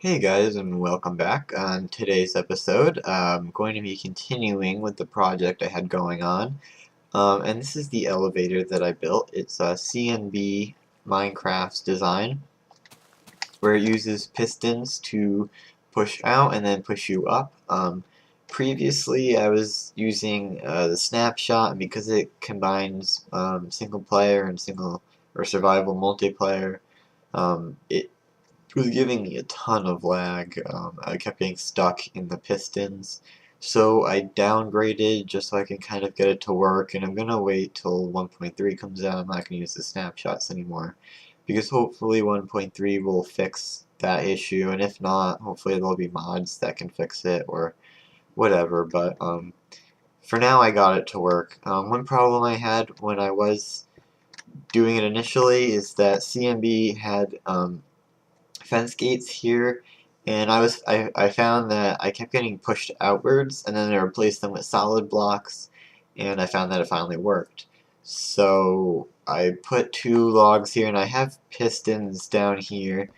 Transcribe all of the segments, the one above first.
Hey guys, and welcome back. On today's episode, I'm going to be continuing with the project I had going on. And this is the elevator that I built. It's a CNB Minecraft's design, where it uses pistons to push out and then push you up. Previously, I was using the snapshot, and because it combines single player and single or survival multiplayer, it was giving me a ton of lag. I kept getting stuck in the pistons. So I downgraded just so I can kind of get it to work, and I'm gonna wait till 1.3 comes out. I'm not gonna use the snapshots anymore because hopefully 1.3 will fix that issue, and if not, hopefully there'll be mods that can fix it or whatever. But for now, I got it to work. One problem I had when I was doing it initially is that CMB had fence gates here, and I found that I kept getting pushed outwards, and then I replaced them with solid blocks, and I found that it finally worked. So I put two logs here, and I have pistons down here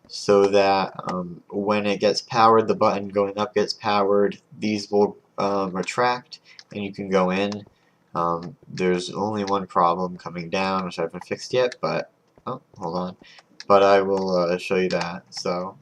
so that when it gets powered, the button going up gets powered. These will retract, and you can go in. There's only one problem coming down, which I haven't fixed yet, but oh, hold on. But I will show you that. So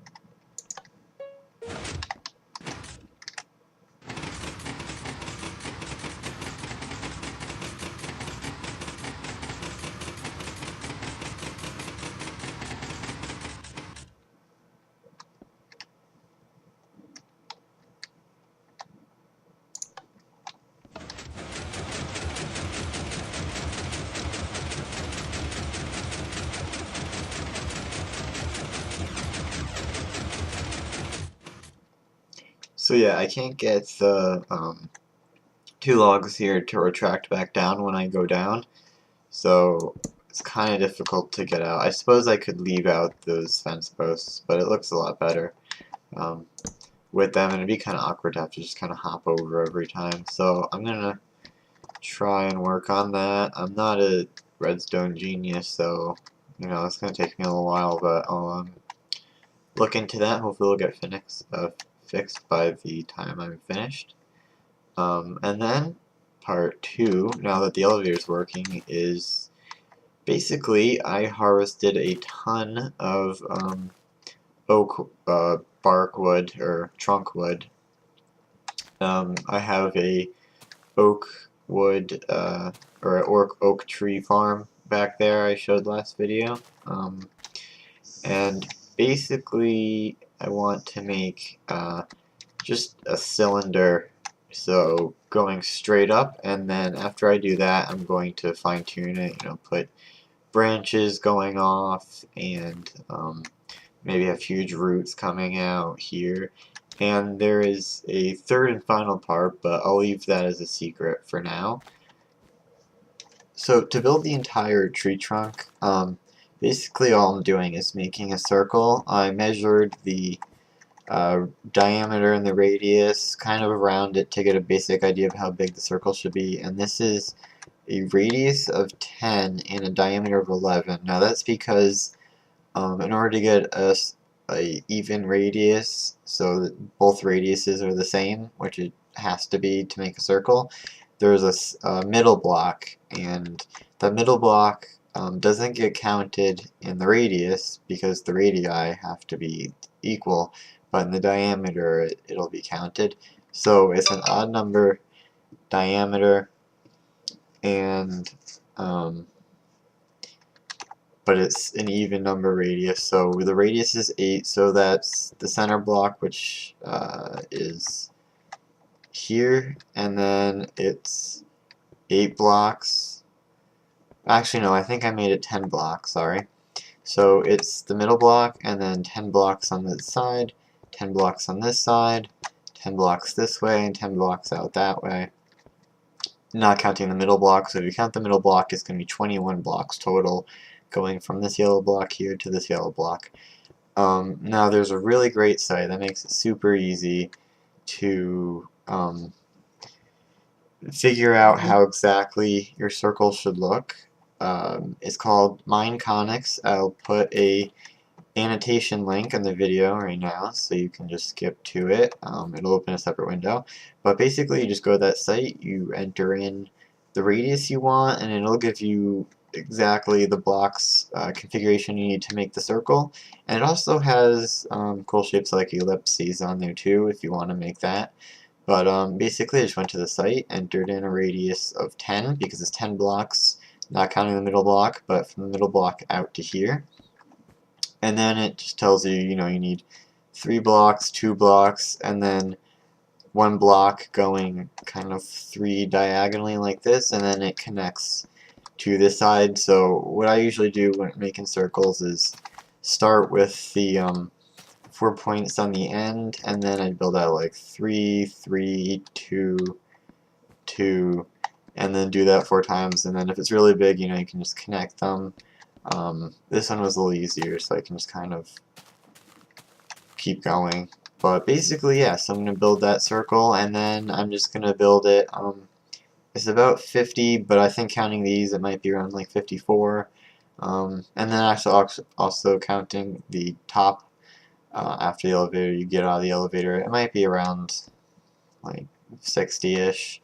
yeah, I can't get the two logs here to retract back down when I go down, so it's kind of difficult to get out. I suppose I could leave out those fence posts, but it looks a lot better um, with them, and it'd be kind of awkward to have to just kind of hop over every time. So I'm gonna try and work on that. I'm not a redstone genius, so you know it's gonna take me a little while, but I'll look into that. Hopefully it'll get fixed by the time I'm finished. And then part two, now that the elevator's working, is basically I harvested a ton of oak bark wood or trunk wood. I have a oak wood or oak tree farm back there I showed last video. And basically I want to make just a cylinder, so going straight up, and then after I do that I'm going to fine tune it, you know, put branches going off and maybe have huge roots coming out here. And there is a third and final part, but I'll leave that as a secret for now. So to build the entire tree trunk, basically all I'm doing is making a circle. I measured the diameter and the radius kind of around it to get a basic idea of how big the circle should be, and this is a radius of 10 and a diameter of 11. Now that's because in order to get a even radius, so that both radiuses are the same, which it has to be to make a circle, there's a middle block, and the middle block doesn't get counted in the radius because the radii have to be equal, but in the diameter it'll be counted. So it's an odd number diameter, and but it's an even number radius. So the radius is 8, so that's the center block, which is here, and then it's 8 blocks. Actually, no, I think I made it 10 blocks, sorry. So it's the middle block, and then 10 blocks on this side, 10 blocks on this side, 10 blocks this way, and 10 blocks out that way. Not counting the middle block, so if you count the middle block, it's going to be 21 blocks total, going from this yellow block here to this yellow block. Now there's a really great site that makes it super easy to figure out how exactly your circle should look. It's called Mineconics. I'll put a annotation link in the video right now, so you can just skip to it. It'll open a separate window. But basically, you just go to that site, you enter in the radius you want, and it'll give you exactly the blocks configuration you need to make the circle. And it also has cool shapes like ellipses on there too, if you want to make that. But basically, I just went to the site, entered in a radius of 10 because it's 10 blocks, not counting the middle block, but from the middle block out to here. And then it just tells you, you know, you need 3 blocks, 2 blocks, and then 1 block going kind of 3 diagonally like this, and then it connects to this side. So what I usually do when making circles is start with the 4 points on the end, and then I build out like 3, 3, 2, 2, and then do that 4 times. And then if it's really big, you know, you can just connect them. This one was a little easier, so I can just kind of keep going. But basically, yeah, so I'm going to build that circle, and then I'm just going to build it. It's about 50, but I think counting these, it might be around like 54. And then actually also counting the top after the elevator, you get out of the elevator, it might be around like 60-ish.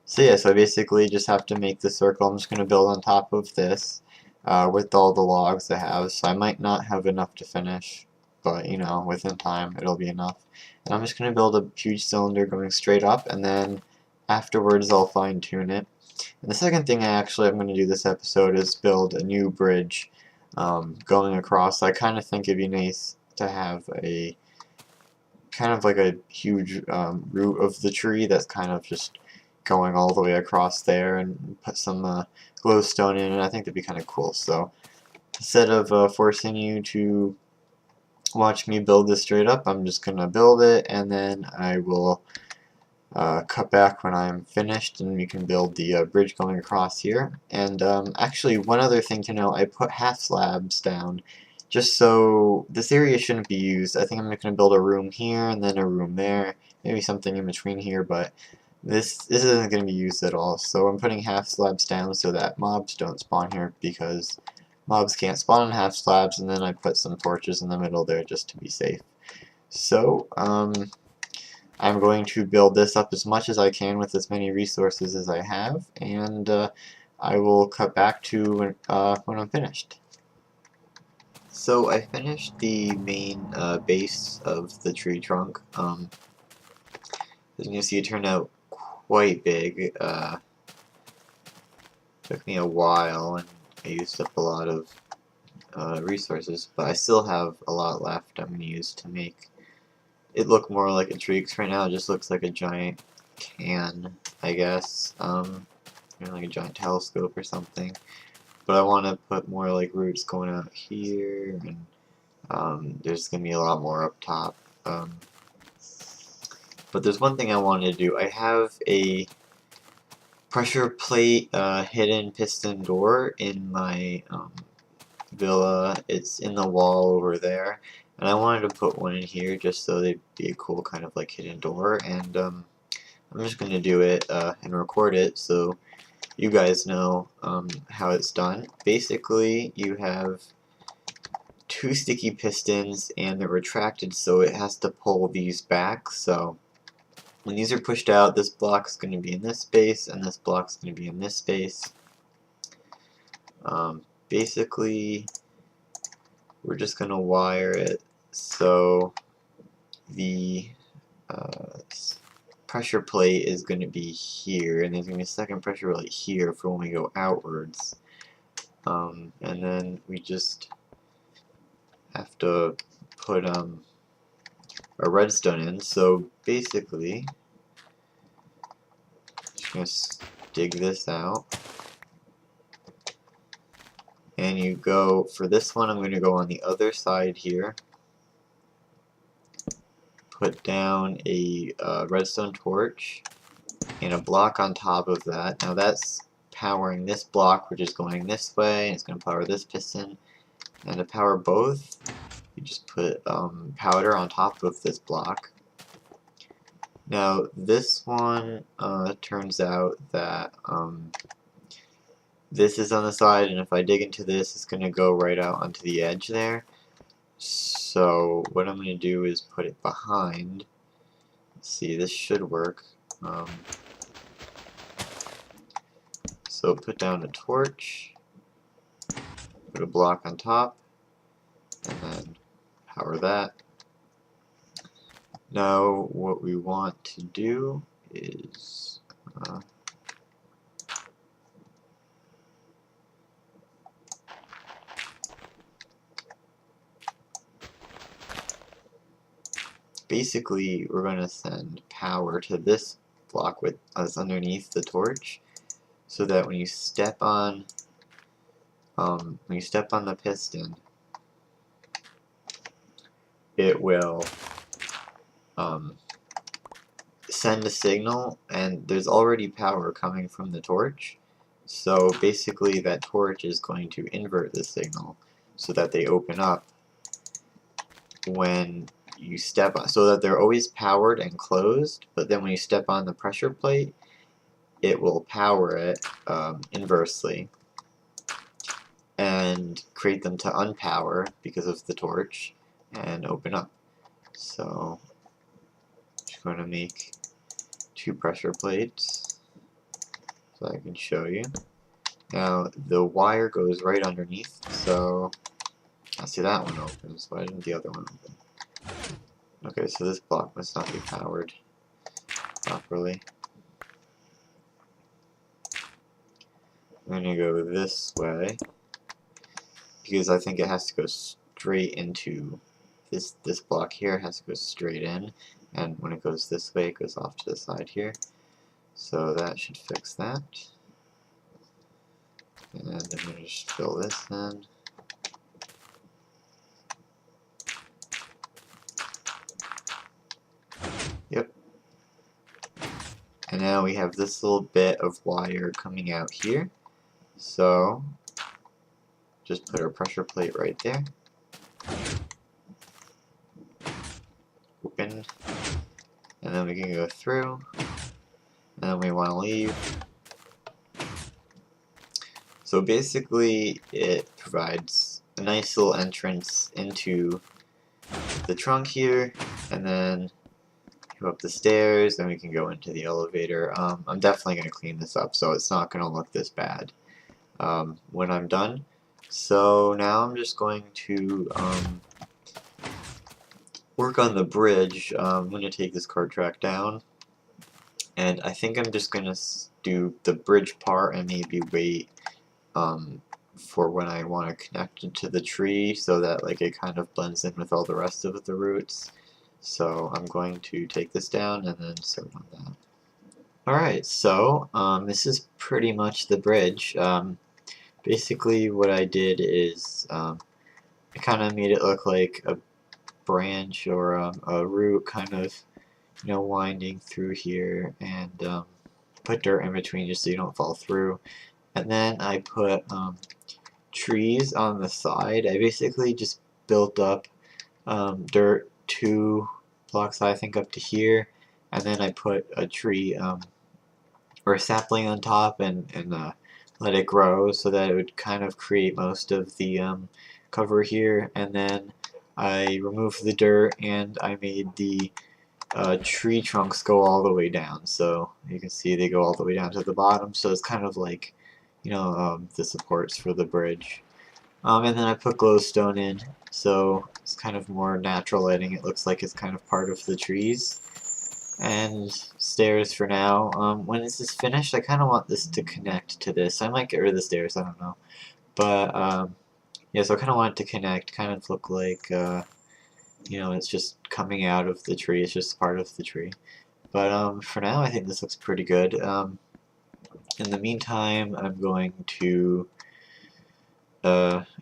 So yeah, so I basically just have to make the circle. I'm just going to build on top of this with all the logs I have. So I might not have enough to finish, but you know, within time it'll be enough. And I'm just going to build a huge cylinder going straight up, and then afterwards I'll fine tune it. And the second thing I'm going to do this episode is build a new bridge going across. I kind of think it'd be nice to have a kind of like a huge root of the tree that's kind of just going all the way across there, and put some glowstone in, and I think that'd be kind of cool. So instead of forcing you to watch me build this straight up, I'm just gonna build it, and then I will cut back when I'm finished, and we can build the bridge going across here. And actually, one other thing to know, I put half slabs down just so this area shouldn't be used. I think I'm going to build a room here and then a room there, maybe something in between here, but this isn't going to be used at all. So I'm putting half slabs down so that mobs don't spawn here, because mobs can't spawn on half slabs, and then I put some torches in the middle there just to be safe. So I'm going to build this up as much as I can with as many resources as I have, and I will cut back to when I'm finished. So I finished the main base of the tree trunk. As you can see, it turned out quite big. Took me a while, and I used up a lot of resources, but I still have a lot left I'm going to use to make it look more like a tree, because right now it just looks like a giant can, I guess. You know, like a giant telescope or something. But I want to put more like roots going out here, and there's going to be a lot more up top. But there's one thing I wanted to do. I have a pressure plate hidden piston door in my villa. It's in the wall over there, and I wanted to put one in here just so they'd be a cool kind of like hidden door. And I'm just going to do it and record it so you guys know how it's done. Basically, you have 2 sticky pistons, and they're retracted, so it has to pull these back. So when these are pushed out, this block is going to be in this space, and this block is going to be in this space. Basically, we're just going to wire it so the pressure plate is going to be here, and there's going to be a second pressure plate here for when we go outwards. And then we just have to put a redstone in. So basically, just dig this out, and you go for this one. I'm going to go on the other side here. Put down a redstone torch and a block on top of that. Now that's powering this block, which is going this way, and it's going to power this piston. And to power both, you just put powder on top of this block. Now this one turns out that this is on the side, and if I dig into this, it's going to go right out onto the edge there. So what I'm going to do is put it behind. Let's see, this should work. So put down a torch, put a block on top, and then power that. Now what we want to do is basically we're going to send power to this block with us underneath the torch, so that when you step on the piston, it will send a signal, and there's already power coming from the torch. So basically that torch is going to invert the signal so that they open up when you step on, so that they're always powered and closed, but then when you step on the pressure plate, it will power it inversely and create them to unpower because of the torch and open up. So I'm just going to make 2 pressure plates so I can show you. Now the wire goes right underneath, so I see that one opens. Why didn't the other one open? Okay, so this block must not be powered properly. I'm gonna go this way because I think it has to go straight into this block here. It has to go straight in, and when it goes this way, it goes off to the side here. So that should fix that. And I'm gonna just fill this in. Yep. And now we have this little bit of wire coming out here. So just put our pressure plate right there. Open. And then we can go through. And then we want to leave. So basically it provides a nice little entrance into the trunk here, and then go up the stairs, then we can go into the elevator. I'm definitely going to clean this up so it's not going to look this bad when I'm done. So now I'm just going to work on the bridge. I'm going to take this cart track down, and I think I'm just going to do the bridge part and maybe wait for when I want to connect it to the tree so that like it kind of blends in with all the rest of the roots. So I'm going to take this down and then start on that. Alright, so this is pretty much the bridge. Basically what I did is I kind of made it look like a branch or a root kind of, you know, winding through here, and put dirt in between just so you don't fall through. And then I put trees on the side. I basically just built up dirt 2 blocks I think up to here, and then I put a tree or a sapling on top and let it grow so that it would kind of create most of the cover here. And then I removed the dirt and I made the tree trunks go all the way down, so you can see they go all the way down to the bottom, so it's kind of like, you know, the supports for the bridge. And then I put glowstone in, so it's kind of more natural lighting. It looks like it's kind of part of the trees. And stairs for now. When this is finished, I kind of want this to connect to this. I might get rid of the stairs, I don't know. But, yeah, so I kind of want it to connect, kind of look like, you know, it's just coming out of the tree. It's just part of the tree. But, for now, I think this looks pretty good. In the meantime, I'm going to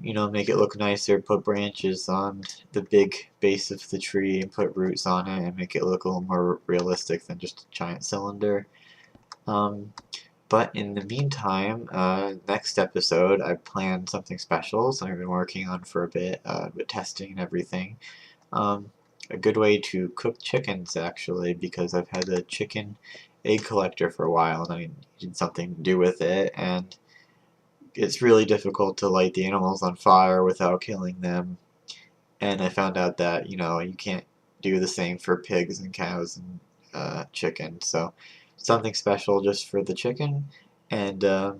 you know, make it look nicer, put branches on the big base of the tree and put roots on it and make it look a little more realistic than just a giant cylinder. But in the meantime, next episode I planned something special, something I've been working on for a bit, with testing and everything. A good way to cook chickens, actually, because I've had a chicken egg collector for a while and I needed something to do with it, and it's really difficult to light the animals on fire without killing them. And I found out that, you know, you can't do the same for pigs and cows and chicken. So something special just for the chicken, and it's going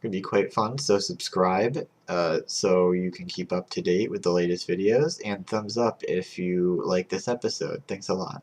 to be quite fun. So subscribe so you can keep up to date with the latest videos, and thumbs up if you like this episode. Thanks a lot.